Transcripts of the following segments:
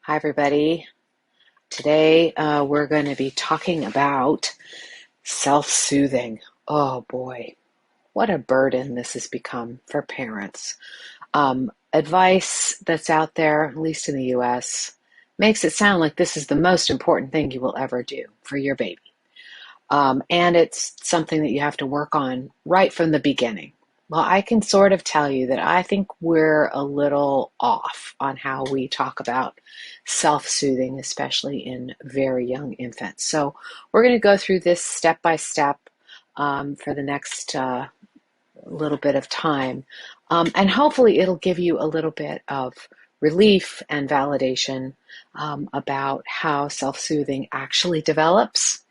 Hi, everybody. Today we're going to be talking about self-soothing. Oh boy, what a burden this has become for parents. Advice that's out there, at least in the US, makes it sound like this is the most important thing you will ever do for your baby. And it's something that you have to work on right from the beginning. Well, I can sort of tell you that I think we're a little off on how we talk about self-soothing, especially in very young infants. So we're going to go through this step by step for the next little bit of time. And hopefully it'll give you a little bit of relief and validation about how self-soothing actually develops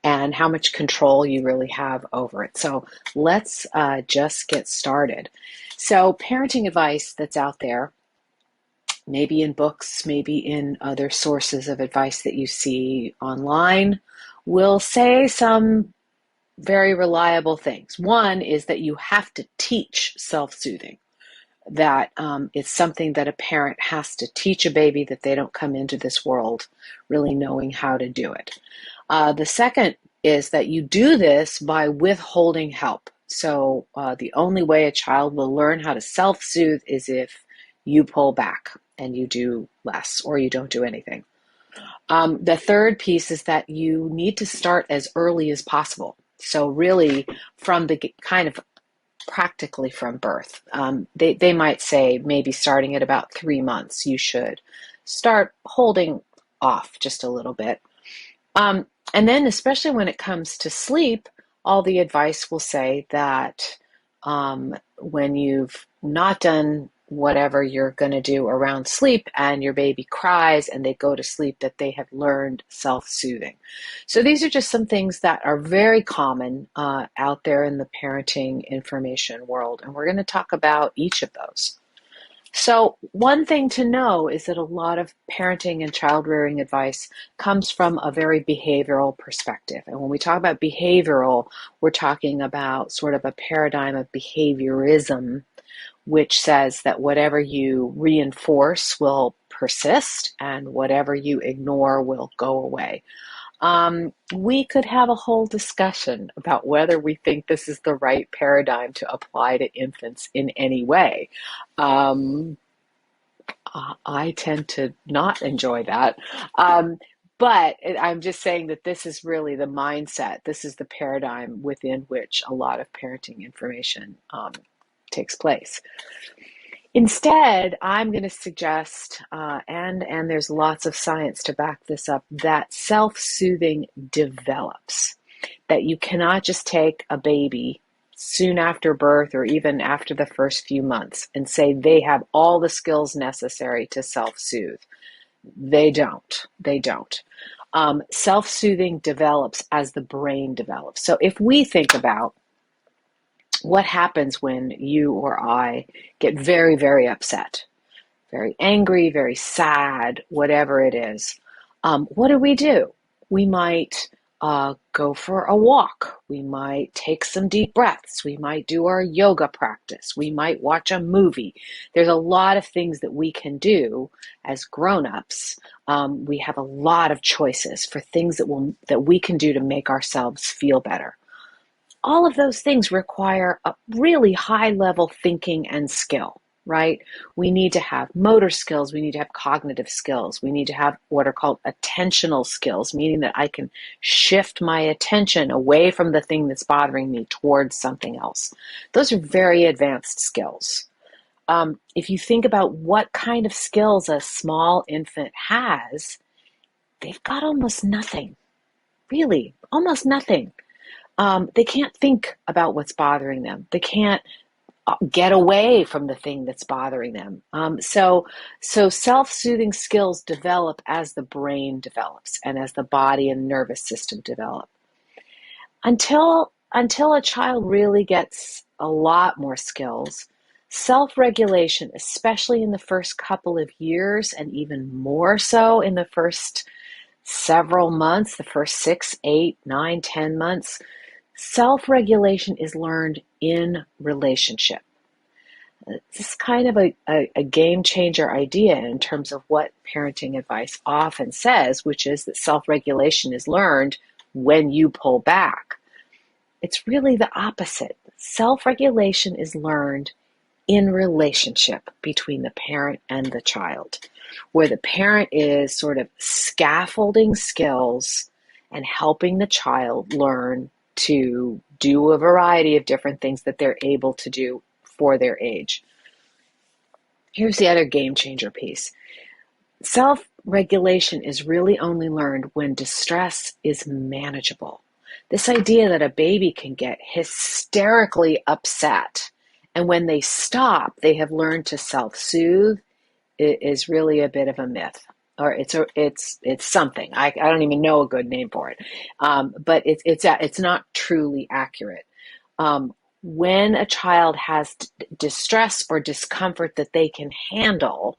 and how much control you really have over it. So let's just get started. So parenting advice that's out there, maybe in books, maybe in other sources of advice that you see online, will say some very reliable things. One is that you have to teach self-soothing. That it's something that a parent has to teach a baby, that they don't come into this world really knowing how to do it. The second is that you do this by withholding help. So the only way a child will learn how to self-soothe is if you pull back and you do less or you don't do anything. The third piece is that you need to start as early as possible. So really from the kind of practically from birth. They might say maybe starting at about 3 months, you should start holding off just a little bit. And then especially when it comes to sleep, all the advice will say that when you've not done whatever you're going to do around sleep and your baby cries and they go to sleep, that they have learned self-soothing. So these are just some things that are very common out there in the parenting information world, and we're going to talk about each of those. So one thing to know is that a lot of parenting and child rearing advice comes from a very behavioral perspective. And when we talk about behavioral, we're talking about sort of a paradigm of behaviorism, which says that whatever you reinforce will persist and whatever you ignore will go away. We could have a whole discussion about whether we think this is the right paradigm to apply to infants in any way. Um, I tend to not enjoy that. But I'm just saying that this is really the mindset. This is the paradigm within which a lot of parenting information takes place. Instead, I'm going to suggest, and there's lots of science to back this up, that self-soothing develops. That you cannot just take a baby soon after birth or even after the first few months and say they have all the skills necessary to self-soothe. They don't. They don't. Self-soothing develops as the brain develops. So if we think about what happens when you or I get very, very upset, very angry, very sad, whatever it is, what do? We might go for a walk. We might take some deep breaths. We might do our yoga practice. We might watch a movie. There's a lot of things that we can do as grown-ups. We have a lot of choices for things that we can do to make ourselves feel better. All of those things require a really high level thinking and skill, right? We need to have motor skills. We need to have cognitive skills. We need to have what are called attentional skills, meaning that I can shift my attention away from the thing that's bothering me towards something else. Those are very advanced skills. If you think about what kind of skills a small infant has, they've got almost nothing, really, almost nothing. They can't think about what's bothering them. They can't get away from the thing that's bothering them. So self-soothing skills develop as the brain develops and as the body and nervous system develop. Until a child really gets a lot more skills, self-regulation, especially in the first couple of years and even more so in the first several months, the first 6, 8, 9, 10 months, self-regulation is learned in relationship. This is kind of a game changer idea in terms of what parenting advice often says, which is that self-regulation is learned when you pull back. It's really the opposite. Self-regulation is learned in relationship between the parent and the child, where the parent is sort of scaffolding skills and helping the child learn to do a variety of different things that they're able to do for their age. Here's the other game changer piece. Self-regulation is really only learned when distress is manageable. This idea that a baby can get hysterically upset, and when they stop, they have learned to self-soothe, is really a bit of a myth, or it's something. I don't even know a good name for it, but it's not truly accurate. When a child has distress or discomfort that they can handle,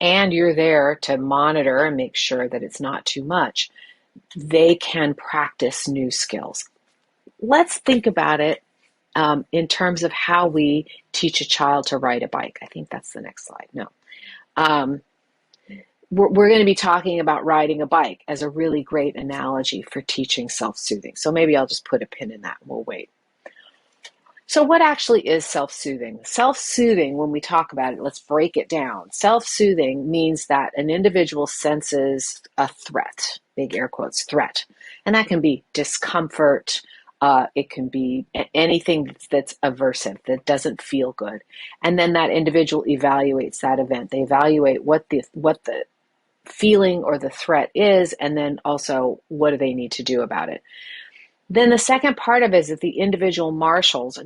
and you're there to monitor and make sure that it's not too much, they can practice new skills. Let's think about it in terms of how we teach a child to ride a bike. I think that's the next slide. No. We're going to be talking about riding a bike as a really great analogy for teaching self-soothing. So maybe I'll just put a pin in that and we'll wait. So what actually is self-soothing? Self-soothing, when we talk about it, let's break it down. Self-soothing means that an individual senses a threat, big air quotes, threat. And that can be discomfort. It can be anything that's aversive, that doesn't feel good. And then that individual evaluates that event. They evaluate what the feeling or the threat is, and then also what do they need to do about it. Then the second part of it is that the individual marshals,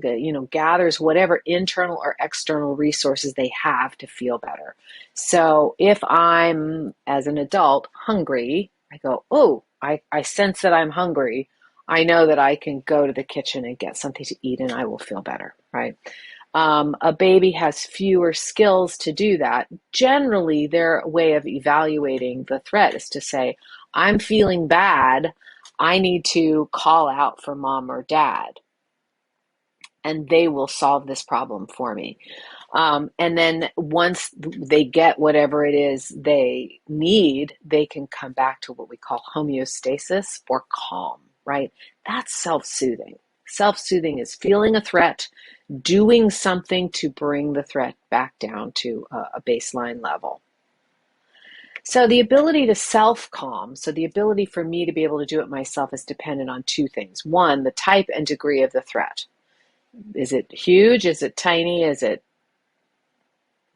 gathers whatever internal or external resources they have to feel better. So if I'm, as an adult, hungry, I go, oh, I sense that I'm hungry. I know that I can go to the kitchen and get something to eat and I will feel better, right? A baby has fewer skills to do that. Generally, their way of evaluating the threat is to say, I'm feeling bad. I need to call out for mom or dad, and they will solve this problem for me. And then once they get whatever it is they need, they can come back to what we call homeostasis or calm, right? That's self-soothing. Self-soothing is feeling a threat, doing something to bring the threat back down to a baseline level. So the ability to self-calm, so the ability for me to be able to do it myself, is dependent on two things. One, the type and degree of the threat. Is it huge? Is it tiny? Is it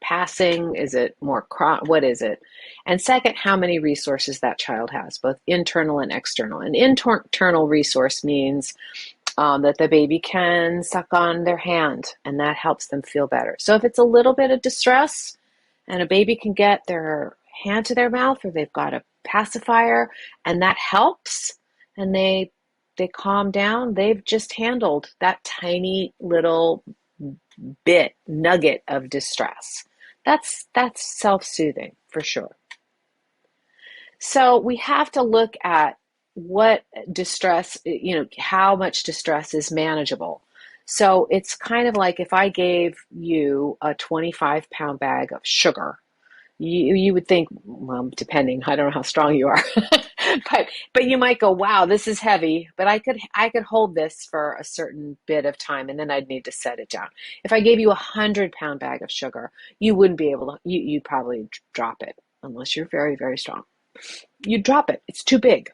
passing? Is it more what is it? And second, how many resources that child has, both internal and external. An internal resource means that the baby can suck on their hand, and that helps them feel better. So if it's a little bit of distress and a baby can get their hand to their mouth, or they've got a pacifier, and that helps, and they calm down, they've just handled that tiny little nugget of distress. That's self-soothing for sure. So we have to look at what distress, how much distress is manageable. So it's kind of like if I gave you a 25-pound bag of sugar, you would think, well, depending, I don't know how strong you are, but you might go, wow, this is heavy, but I could hold this for a certain bit of time, and then I'd need to set it down. If I gave you 100-pound bag of sugar, you wouldn't be able to, you'd probably drop it, unless you're very, very strong. You'd drop it. It's too big.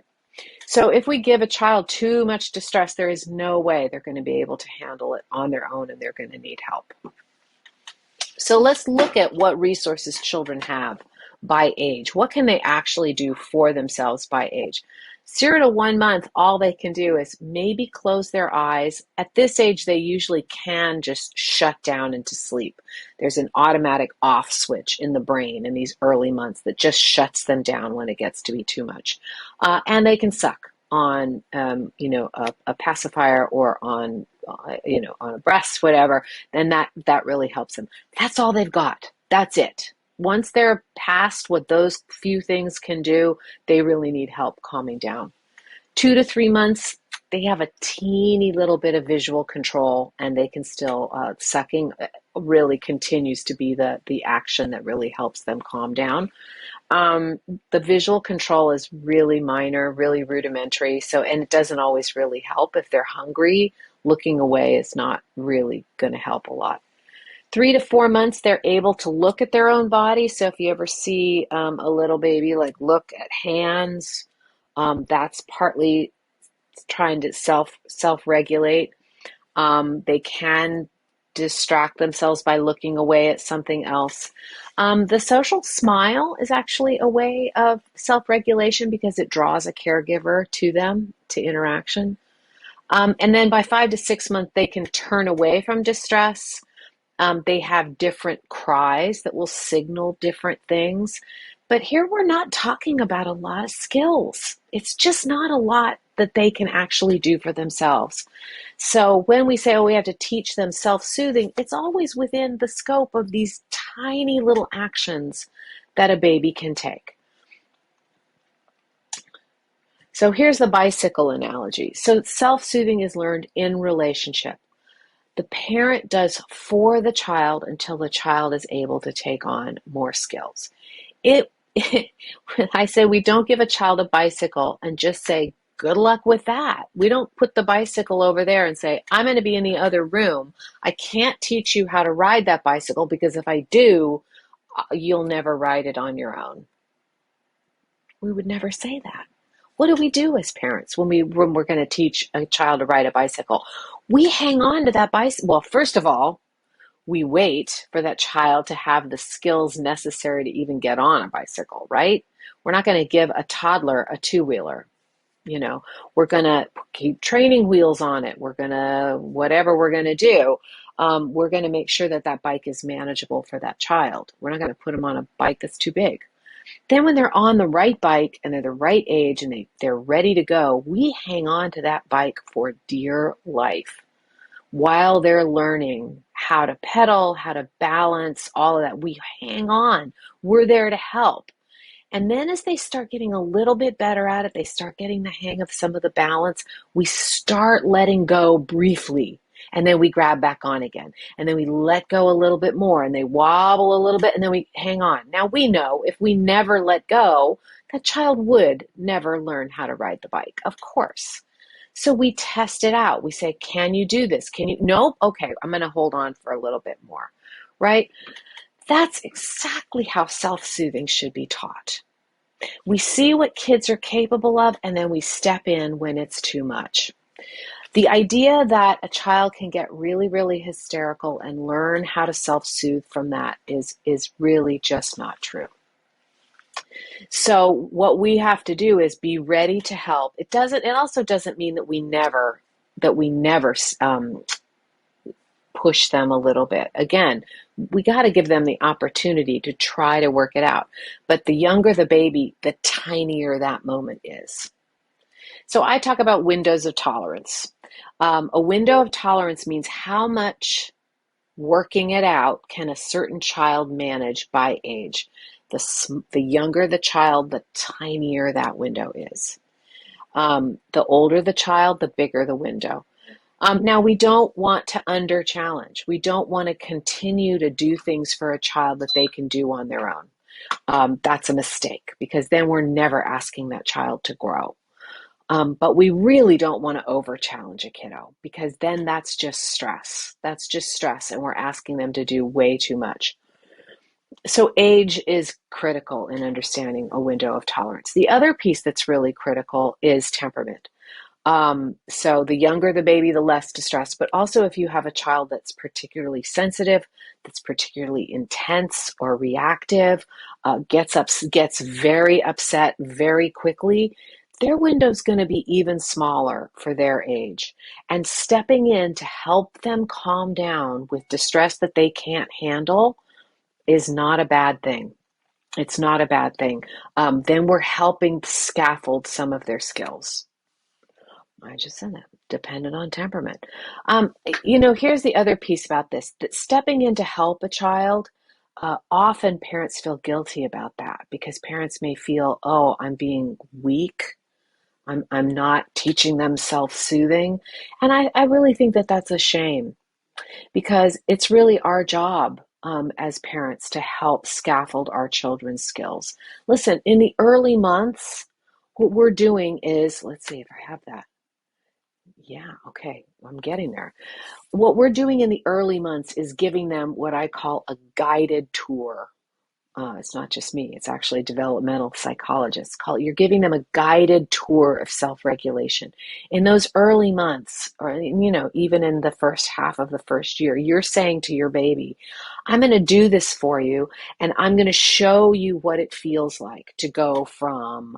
So if we give a child too much distress, there is no way they're going to be able to handle it on their own, and they're going to need help. So let's look at what resources children have by age. What can they actually do for themselves by age? 0 to 1 month, all they can do is maybe close their eyes. At this age, they usually can just shut down into sleep. There's an automatic off switch in the brain in these early months that just shuts them down when it gets to be too much. And they can suck on, a pacifier or on a breast, whatever, then that really helps them. That's all they've got. That's it. Once they're past what those few things can do, they really need help calming down. 2 to 3 months, they have a teeny little bit of visual control, and they can still, sucking really continues to be the action that really helps them calm down. Um, the visual control is really minor, really rudimentary. So, and it doesn't always really help. If they're hungry, looking away is not really going to help a lot. 3 to 4 months, they're able to look at their own body. So if you ever see a little baby like look at hands, that's partly trying to self regulate. They can distract themselves by looking away at something else. The social smile is actually a way of self regulation because it draws a caregiver to them to interaction. And then by 5 to 6 months, they can turn away from distress. They have different cries that will signal different things. But here we're not talking about a lot of skills. It's just not a lot that they can actually do for themselves. So when we say, oh, we have to teach them self-soothing, it's always within the scope of these tiny little actions that a baby can take. So here's the bicycle analogy. So self-soothing is learned in relationship. The parent does for the child until the child is able to take on more skills. When I say we don't give a child a bicycle and just say, good luck with that. We don't put the bicycle over there and say, I'm going to be in the other room. I can't teach you how to ride that bicycle because if I do, you'll never ride it on your own. We would never say that. What do we do as parents when we're going to teach a child to ride a bicycle? We hang on to that bicycle. Well, first of all, we wait for that child to have the skills necessary to even get on a bicycle, right? We're not going to give a toddler a two-wheeler. We're going to keep training wheels on it. Whatever we're going to do, we're going to make sure that that bike is manageable for that child. We're not going to put them on a bike that's too big. Then when they're on the right bike and they're the right age and they're ready to go, we hang on to that bike for dear life while they're learning how to pedal, how to balance, all of that. We hang on. We're there to help. And then as they start getting a little bit better at it, they start getting the hang of some of the balance, we start letting go briefly. And then we grab back on again. And then we let go a little bit more and they wobble a little bit and then we hang on. Now we know if we never let go, that child would never learn how to ride the bike, of course. So we test it out. We say, can you do this? Can you? Nope. Okay, I'm going to hold on for a little bit more, right? That's exactly how self-soothing should be taught. We see what kids are capable of, and then we step in when it's too much. The idea that a child can get really, really hysterical and learn how to self-soothe from that is really just not true. So what we have to do is be ready to help. It also doesn't mean that we never push them a little bit. Again, we got to give them the opportunity to try to work it out. But the younger the baby, the tinier that moment is. So I talk about windows of tolerance. A window of tolerance means how much working it out can a certain child manage by age. The younger the child, the tinier that window is. The older the child, the bigger the window. Now, we don't want to under-challenge. We don't want to continue to do things for a child that they can do on their own. That's a mistake because then we're never asking that child to grow. But we really don't want to over-challenge a kiddo because then that's just stress. That's just stress, and we're asking them to do way too much. So age is critical in understanding a window of tolerance. The other piece that's really critical is temperament. So the younger the baby, the less distress. But also if you have a child that's particularly sensitive, that's particularly intense or reactive, gets very upset very quickly, their window's going to be even smaller for their age. And stepping in to help them calm down with distress that they can't handle is not a bad thing. It's not a bad thing. Then we're helping scaffold some of their skills. I just said that, dependent on temperament. Here's the other piece about this, that stepping in to help a child, often parents feel guilty about that because parents may feel, oh, I'm being weak. I'm not teaching them self-soothing. And I really think that that's a shame because it's really our job as parents to help scaffold our children's skills. Listen, in the early months, what we're doing is, let's see if I have that. Yeah, okay, I'm getting there. What we're doing in the early months is giving them what I call a guided tour. It's not just me, it's actually developmental psychologists. You're giving them a guided tour of self-regulation. In those early months, or even in the first half of the first year, you're saying to your baby, I'm going to do this for you, and I'm going to show you what it feels like to go from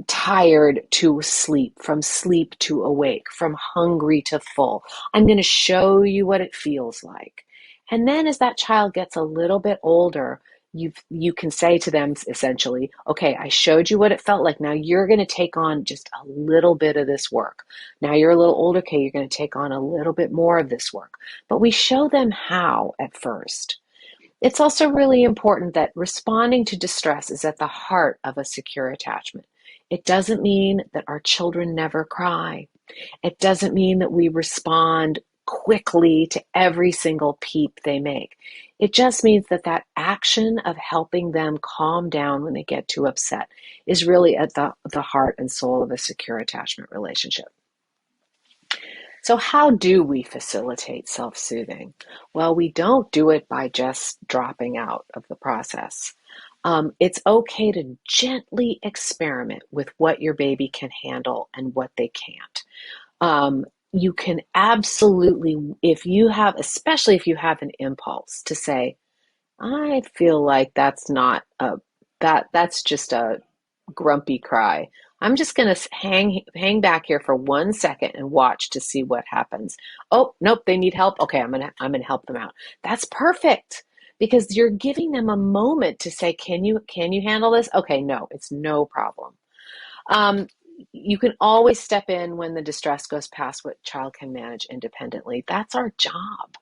tired to sleep, from sleep to awake, from hungry to full. I'm going to show you what it feels like. And then as that child gets a little bit older, you can say to them essentially, okay, I showed you what it felt like. Now you're going to take on just a little bit of this work. Now you're a little older, okay, you're going to take on a little bit more of this work. But we show them how at first. It's also really important that responding to distress is at the heart of a secure attachment. It doesn't mean that our children never cry. It doesn't mean that we respond quickly to every single peep they make. It just means that that action of helping them calm down when they get too upset is really at the heart and soul of a secure attachment relationship. So how do we facilitate self-soothing? Well, we don't do it by just dropping out of the process. It's okay to gently experiment with what your baby can handle and what they can't. You can absolutely, especially if you have an impulse to say, I feel like that's just a grumpy cry. I'm just going to hang back here for 1 second and watch to see what happens. Oh, nope, they need help. Okay, I'm going to help them out. That's perfect because you're giving them a moment to say, can you handle this? Okay, no, it's no problem. Um, you can always step in when the distress goes past what child can manage independently. That's our job.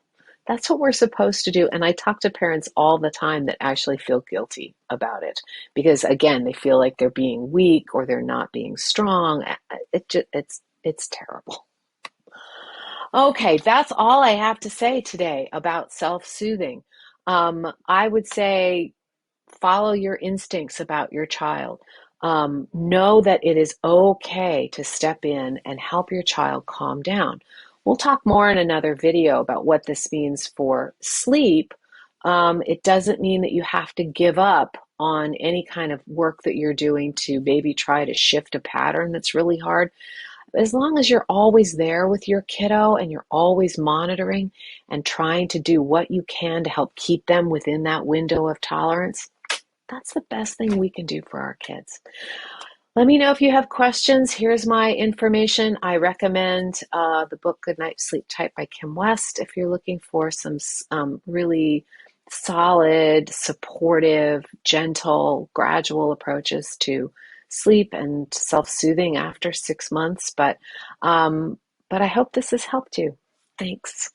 That's what we're supposed to do. And I talk to parents all the time that actually feel guilty about it because, again, they feel like they're being weak or they're not being strong. It's terrible. Okay, that's all I have to say today about self-soothing. I would say follow your instincts about your child. Know that it is okay to step in and help your child calm down. We'll talk more in another video about what this means for sleep. It doesn't mean that you have to give up on any kind of work that you're doing to maybe try to shift a pattern that's really hard. As long as you're always there with your kiddo and you're always monitoring and trying to do what you can to help keep them within that window of tolerance, that's the best thing we can do for our kids. Let me know if you have questions. Here's my information. I recommend the book Goodnight Sleep Tight by Kim West if you're looking for some really solid, supportive, gentle, gradual approaches to sleep and self-soothing after 6 months. But I hope this has helped you. Thanks.